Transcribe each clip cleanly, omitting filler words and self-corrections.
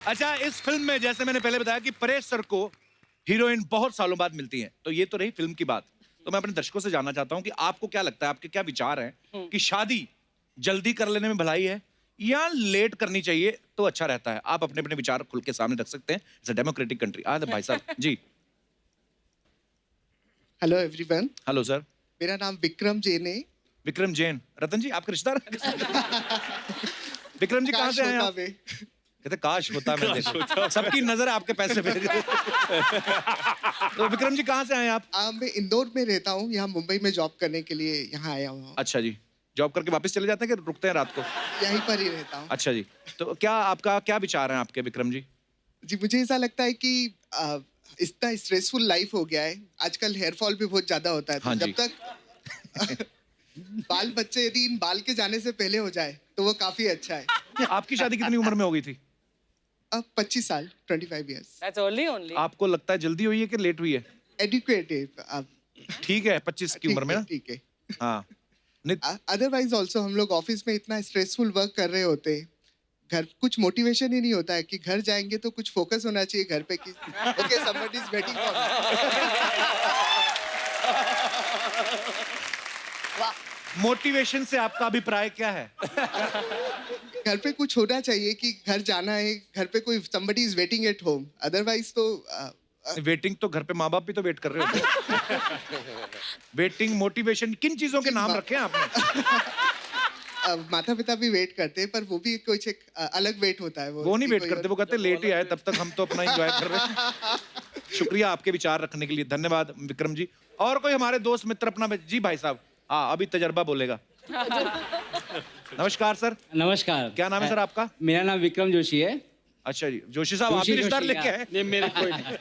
अच्छा, इस फिल्म में जैसे मैंने पहले बताया कि परेश सर को हीरोइन बहुत सालों बाद मिलती है, तो ये तो रही फिल्म की बात। तो मैं अपने दर्शकों से जानना चाहता हूँ कि आपको क्या लगता है, आपके क्या विचार हैं कि शादी जल्दी कर लेने में भलाई है या लेट करनी चाहिए तो अच्छा रहता है? आप अपने अपने विचार खुल के सामने रख सकते हैं। It's a democratic country. भाई साहब जी। Hello everyone, hello sir. मेरा नाम विक्रम जैन है। विक्रम जैन। रतन जी आपके रिश्तेदार हैं? विक्रम जी कहाँ से आए आप? कहते काश होता मैं देखो। सबकी नजर आपके पैसे पे। तो विक्रम जी कहाँ से आए आप? मैं इंदौर में रहता हूँ, यहाँ मुंबई में जॉब करने के लिए यहाँ आया हूँ। अच्छा जी, जॉब करके वापस चले जाते हैं कि रुकते हैं रात को? यहीं पर ही रहता हूँ। अच्छा जी, तो क्या आपका क्या विचार है आपके विक्रम जी? जी, मुझे ऐसा लगता है कि इतना स्ट्रेसफुल लाइफ हो गया है, आजकल हेयर फॉल भी बहुत ज्यादा होता है, तो हाँ जब तक बाल बच्चे यदि इन बाल के जाने से पहले हो जाए तो वो काफी अच्छा है। आपकी शादी कितनी उम्र में हो गई थी? अब 25 साल, 25 years। That's early only. आपको लगता है जल्दी हुई है कि लेट हुई है? एडुकेट है। ठीक है, 25 की उम्र में ना? ठीक है। हाँ। अदरवाइज ऑल्सो हम लोग ऑफिस में इतना स्ट्रेसफुल वर्क कर रहे होते हैं, घर कुछ मोटिवेशन ही नहीं होता है कि घर जाएंगे तो कुछ फोकस होना चाहिए घर पे कि okay somebody is waiting for motivation से आपका अभिप्राय क्या है? घर पे कुछ होना चाहिए कि घर जाना है, घर पे कोई somebody is waiting at home. Otherwise तो वेटिंग तो घर पे माँ बाप भी तो वेट कर रहे होते हैं। वेटिंग, मोटिवेशन, किन चीजों के नाम रखे हैं आपने? माता पिता भी वेट करते हैं, पर वो भी कुछ एक अलग वेट होता है। वो नहीं वेट करते, वो कहते लेट ही आए, तब तक हम तो अपना एंजॉय कर रहे हैं। शुक्रिया आपके विचार रखने के लिए, धन्यवाद विक्रम जी। और कोई हमारे दोस्त मित्र अपना जी भाई साहब, हाँ अभी तजर्बा बोलेगा। नमस्कार सर। नमस्कार। क्या नाम है सर आपका? मेरा नाम विक्रम जोशी है। अच्छा जी, जोशी साहब आप भी रिश्तेदार लेके आए? नहीं, मेरे कोई नहीं।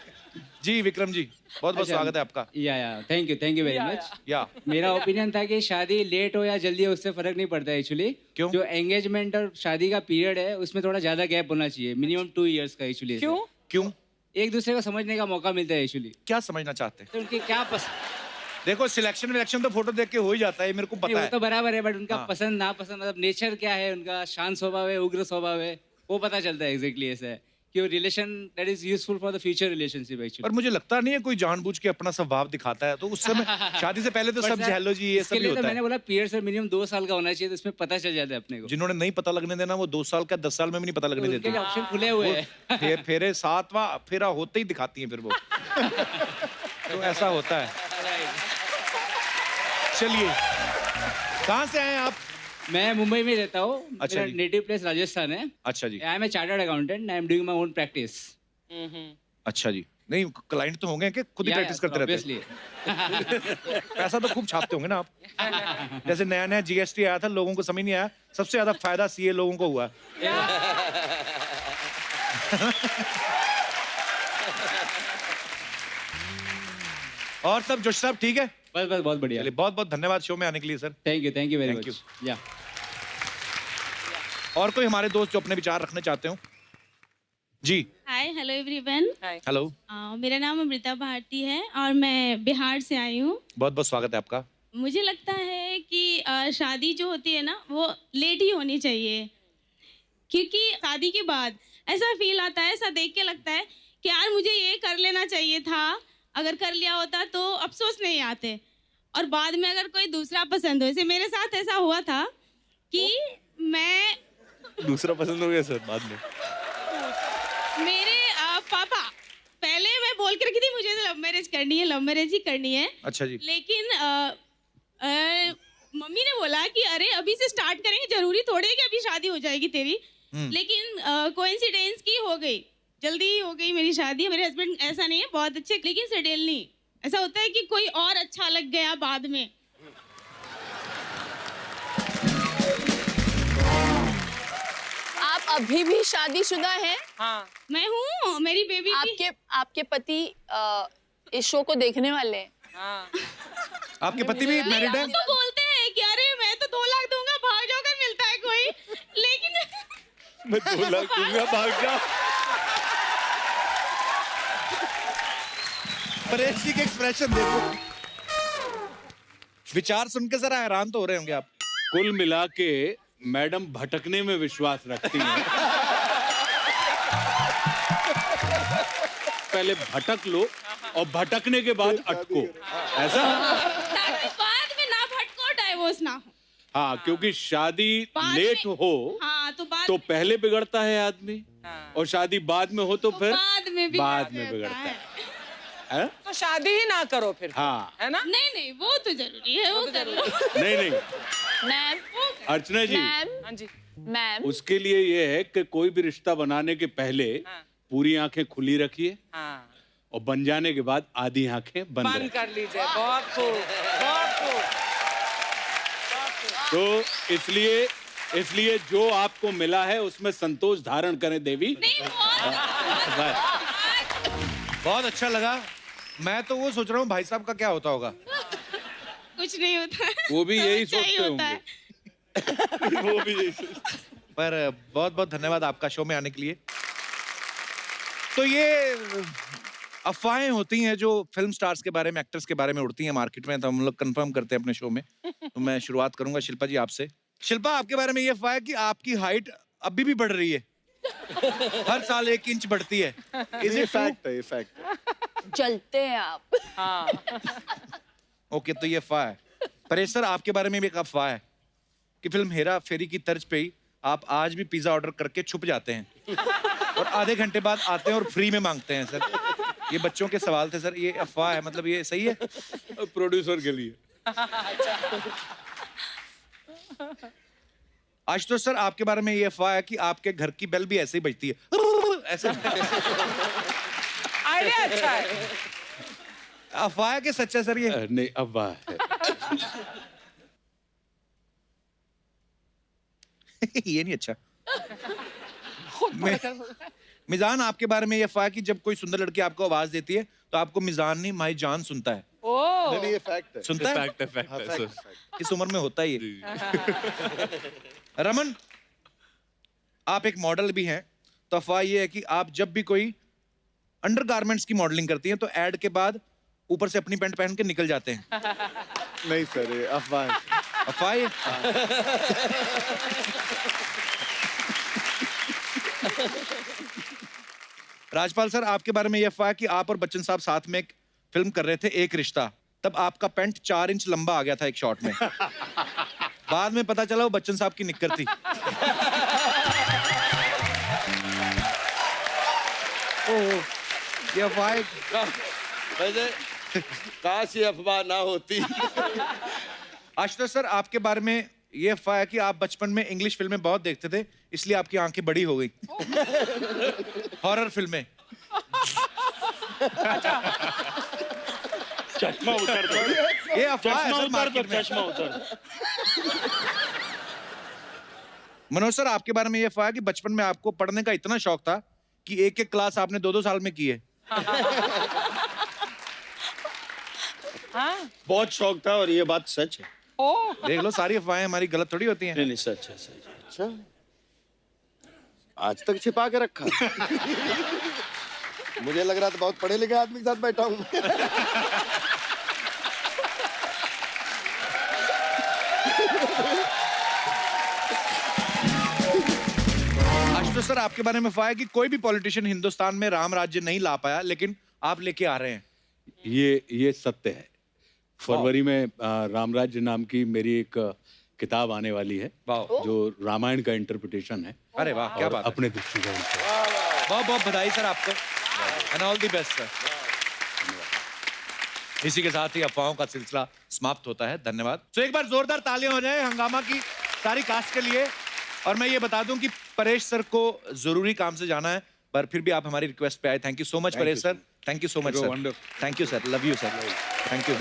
जी विक्रम जी, बहुत बहुत स्वागत है आपका। या थैंक यू वेरी मच। या मेरा ओपिनियन था कि शादी लेट हो या जल्दी हो उससे फर्क नहीं पड़ता एक्चुअली। क्यों? जो एंगेजमेंट और शादी का पीरियड है उसमें थोड़ा ज्यादा गैप होना चाहिए, मिनिमम 2 years का एक्चुअली। क्यों? क्यों? एक दूसरे को समझने का मौका मिलता है एक्चुअली। क्या समझना चाहते हैं? तो उनकी क्या पसंद, देखो सिलेक्शन विलेक्शन तो फोटो देख के हो ही जाता है, मेरे को पता वो है। तो बराबर है, बट उनका हाँ। पसंद नापसंद, मतलब नेचर क्या है उनका, शांत स्वभाव है, उग्र स्वभाव है, वो पता चलता है एग्जैक्टली ऐसा है कि वो relation that is useful for the future relationship actually. पर मुझे लगता नहीं है कोई जानबूझ के अपना स्वभाव दिखाता है, तो उस समय शादी से पहले तो सब झेलो जी ये सब ही तो होता मैंने है। बोला पीरियड से मिनिमम 2 साल का होना चाहिए, तो इसमें पता चल जाता है अपने को। जिन्होंने नहीं पता लगने देना वो 2 साल का 10 साल में भी नहीं पता लगने तो देते। उनके लिए ऑप्शन खुले हुए हैं। फेरे 7वां फेरा होते ही दिखाती हैं फिर वो। तो ऐसा होता है। चलिए, कहाँ से आए आप? मैं मुंबई में रहता हूँ। अच्छा मेरा जी। नेटिव प्लेस राजस्थान है। अच्छा जी। I am a chartered accountant, I am doing my own practice. अच्छा जी, नहीं क्लाइंट तो होंगे कि खुद ही प्रैक्टिस करते रहते हैं? पैसा तो खूब छापते होंगे ना आप। जैसे नया नया जीएसटी आया था, लोगों को समझ नहीं आया, सबसे ज्यादा फायदा सीए लोगों को हुआ। और सब जोश साहब ठीक है? बस बहुत बढ़िया। चलिए, बहुत बहुत धन्यवाद शो में आने के लिए sir. Thank you very Thank much. या और कोई हमारे दोस्त जो अपने विचार रखना चाहते हो? जी हाय हेलो एवरीवन। हेलो, मेरा नाम अमृता भारती है और मैं बिहार से आई हूँ। बहुत बहुत स्वागत है आपका। मुझे लगता है कि शादी जो होती है ना वो लेट ही होनी चाहिए, क्योंकि शादी के बाद ऐसा फील आता है, ऐसा देख के लगता है कि यार मुझे ये कर लेना चाहिए था, अगर कर लिया होता तो अफसोस नहीं आते। और बाद में अगर कोई दूसरा पसंद हो, जैसे मेरे साथ ऐसा हुआ था कि मैं दूसरा पसंद हो गया सर बाद में। मेरे पापा पहले मैं बोल के रखी थी मुझे लव मैरिज करनी है, लव मैरिज ही करनी है। अच्छा जी। लेकिन मम्मी ने बोला कि अरे अभी से स्टार्ट करेंगे, जरूरी थोड़ी है कि अभी शादी हो जाएगी तेरी। लेकिन कोइंसिडेंस की हो गई, जल्दी हो गई मेरी शादी। मेरे हस्बैंड ऐसा नहीं है, बहुत अच्छे, लेकिन सेटल नहीं। ऐसा होता है कि कोई और अच्छा लग गया बाद में। आप अभी भी शादीशुदा हैं? हाँ। मैं हूँ, मेरी बेबी भी। आपके पति इस शो को देखने वाले हैं? हाँ। आपके पति भी मैरिड है? तो बोलते हैं कि अरे मैं तो 2 लाख दूंगा, भाग जाओ, अगर मिलता है कोई। लेकिन मैं 2 लाख दूंगा, भाग जा। परेश जी के एक्सप्रेशन देखो, विचार सुन के जरा हैरान तो हो रहे होंगे आप। कुल मिला के मैडम भटकने में विश्वास रखती हैं। पहले भटक लो और भटकने के बाद अटको, ऐसा? ताकि बाद में ना भटको, डाइवोर्स ना हो। हाँ, क्योंकि शादी बाद लेट में- हो हाँ, तो बाद तो में- पहले बिगड़ता है आदमी, और शादी बाद में हो तो फिर बाद में भी बाद में बिगड़ता है। हैं? तो शादी ही ना करो फिर, हाँ, है ना? नहीं नहीं, वो तो जरूरी है, वो कर लो। नहीं नहीं मैम अर्चना जी, मैम हाँ जी। मैम उसके लिए ये है कि कोई भी रिश्ता बनाने के पहले हाँ। पूरी आंखें खुली रखिए, हाँ, और बन जाने के बाद आधी आंखें बंद बंद रखिए। कर लीजिए। बहुत खूब, बहुत खूब। तो इसलिए जो आपको मिला है उसमें संतोष धारण करें देवी। नहीं, बहुत अच्छा लगा। मैं तो वो सोच रहा हूँ भाई साहब का क्या होता होगा। कुछ नहीं होता है। वो भी यही अच्छा ही सोचते होता होंगे। है। वो भी यही सोचते। पर बहुत बहुत धन्यवाद आपका शो में आने के लिए। तो ये अफवाहें होती हैं जो फिल्म स्टार्स के बारे में, एक्टर्स के बारे में उड़ती हैं मार्केट में, तो हम लोग कंफर्म करते हैं अपने शो में। तो मैं शुरुआत करूंगा शिल्पा जी आपसे। शिल्पा, आपके बारे में ये अफवाह है कि आपकी हाइट अभी भी बढ़ रही है, हर साल 1 इंच बढ़ती है। इज ये इट फैक्ट है, ये फैक्ट है। जलते हैं आप। हाँ, ओके, तो ये अफवाह है। परेश सर, आपके बारे में भी एक अफवाह है कि फिल्म हेरा फेरी की तर्ज पे ही आप आज भी पिज्जा ऑर्डर करके छुप जाते हैं और आधे घंटे बाद आते हैं और फ्री में मांगते हैं। सर, ये बच्चों के सवाल थे सर, ये अफवाह है, मतलब ये सही है? प्रोड्यूसर के लिए। आशुतोष सर, आपके बारे में ये अफवाह है कि आपके घर की बेल भी ऐसे ही बजती है, ऐसे। आइडिया अच्छा है। अफवाह है कि सच है सर ये? नहीं, अब वाह है। ये नहीं अच्छा। मिजान, आपके बारे में ये अफवाह है कि जब कोई सुंदर लड़की आपको आवाज देती है तो आपको मिजान नहीं माई जान सुनता है। ओह, नहीं, ये फैक्ट है। सुनता है? फैक्ट है, हाँ, फैक्ट है फैक्ट सर। है, फैक्ट। इस उम्र में होता ही है। रमन, आप एक मॉडल भी हैं, तो अफवाह ये है कि आप जब भी कोई अंडरगारमेंट्स की मॉडलिंग करती हैं तो एड के बाद ऊपर से अपनी पैंट पहन के निकल जाते हैं। नहीं सर, ये अफवाह है। अफवाह ये? राजपाल सर, आपके बारे में ये अफवाह है कि आप और बच्चन साहब साथ में एक फिल्म कर रहे थे, एक रिश्ता, तब आपका पैंट 4 इंच लंबा आ गया था एक शॉट में। बाद में पता चला वो बच्चन साहब की निक्कर थी। ओह, ये अफवाह है। वैसे काश ये अफवाह ना होती। आशुतोष सर, आपके बारे में ये अफवाह है कि आप बचपन में इंग्लिश फिल्में बहुत देखते थे, इसलिए आपकी आंखें बड़ी हो गई। हॉरर फिल्में। चश्मा उतर दो, ये अफवाह है चश्मा सर उतर दो, मार्केट में। चश्मा उतर दो। मनोज सर, आपके बारे में ये अफवाह है कि बचपन में आपको पढ़ने का इतना शौक था कि एक एक क्लास आपने 2-2 साल में की है। हाँ, बहुत शौक था और ये बात सच है। ओह, देख लो, सारी अफवाहें हमारी गलत थोड़ी होती हैं। नहीं नहीं, सच है, सच है। अच्छा, आज तक छिपा के रखा। मुझे लग रहा था बहुत पढ़े लिखे आदमी के साथ बैठा हूँ। आशुतोष सर, आपके बारे में अफवाह है कि कोई भी पॉलिटिशियन हिंदुस्तान में राम राज्य नहीं ला पाया, लेकिन आप लेके आ रहे हैं। ये सत्य है। फरवरी में रामराज्य नाम की मेरी एक किताब आने वाली है, वाह, जो रामायण का इंटरप्रिटेशन है। अरे वाह, क्या और बात है। अपने दृष्टिकोण से। बहुत बहुत बधाई सर आपको, and all the best sir. इसी के साथ ही अफवाहों का सिलसिला समाप्त होता है। धन्यवाद। तो एक बार जोरदार तालियां हो जाए हंगामा की सारी कास्ट के लिए। और मैं ये बता दूं कि परेश सर को जरूरी काम से जाना है, पर फिर भी आप हमारी रिक्वेस्ट पे आए। Thank you so much Paresh sir. Thank you so much sir. Thank you sir. Love you sir. Thank you.